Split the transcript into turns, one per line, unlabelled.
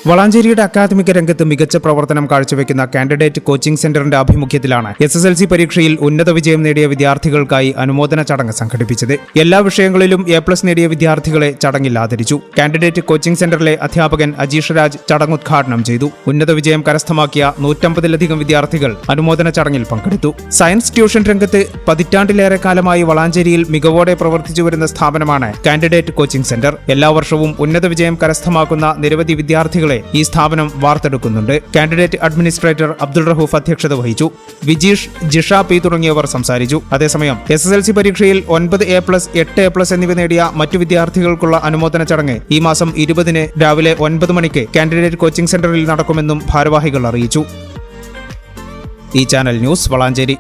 വളാഞ്ചേരിയുടെ അക്കാദമിക രംഗത്ത് മികച്ച പ്രവർത്തനം കാഴ്ചവെക്കുന്ന കാൻഡിഡേറ്റ് കോച്ചിംഗ് സെന്ററിന്റെ ആഭിമുഖ്യത്തിലാണ് SSLC പരീക്ഷയിൽ ഉന്നത വിജയം നേടിയ വിദ്യാർത്ഥികൾക്കായി അനുമോദന ചടങ്ങ് സംഘടിപ്പിച്ചത്. എല്ലാ വിഷയങ്ങളിലും A+ നേടിയ വിദ്യാർത്ഥികളെ ചടങ്ങിൽ ആദരിച്ചു. കാൻഡിഡേറ്റ് കോച്ചിംഗ് സെന്ററിലെ അധ്യാപകൻ അജീഷ് രാജ് ചടങ്ങ് ഉദ്ഘാടനം ചെയ്തു. ഉന്നത വിജയം കരസ്ഥമാക്കിയ 150-ലധികം വിദ്യാർത്ഥികൾ അനുമോദന ചടങ്ങിൽ പങ്കെടുത്തു. സയൻസ് ട്യൂഷൻ രംഗത്ത് പതിറ്റാണ്ടിലേറെ കാലമായി വളാഞ്ചേരിയിൽ മികവോടെ പ്രവർത്തിച്ചു വരുന്ന സ്ഥാപനമാണ് കാൻഡിഡേറ്റ് കോച്ചിംഗ് സെന്റർ. എല്ലാ വർഷവും ഉന്നത വിജയം കരസ്ഥമാക്കുന്ന നിരവധി വിദ്യാർത്ഥികളെ ഈ സ്ഥാപനം വാർത്തെടുക്കുന്നുണ്ട്. കാൻഡിഡേറ്റ് അഡ്മിനിസ്ട്രേറ്റർ അബ്ദുൾ റഹൂഫ് അധ്യക്ഷത വഹിച്ചു. വിജീഷ്, ജിഷ പി തുടങ്ങിയവർ സംസാരിച്ചു. അതേസമയം SSLC പരീക്ഷയിൽ 9 A+, 8 A+ എന്നിവ നേടിയ മറ്റു വിദ്യാർത്ഥികൾക്കുള്ള അനുമോദന ചടങ്ങ് ഈ മാസം 20-ന് രാവിലെ 9 മണിക്ക് കാൻഡിഡേറ്റ് കോച്ചിംഗ് സെന്ററിൽ നടക്കുമെന്നും ഭാരവാഹികൾ അറിയിച്ചു. ഈ ചാനൽ ന്യൂസ് വളാഞ്ചേരി.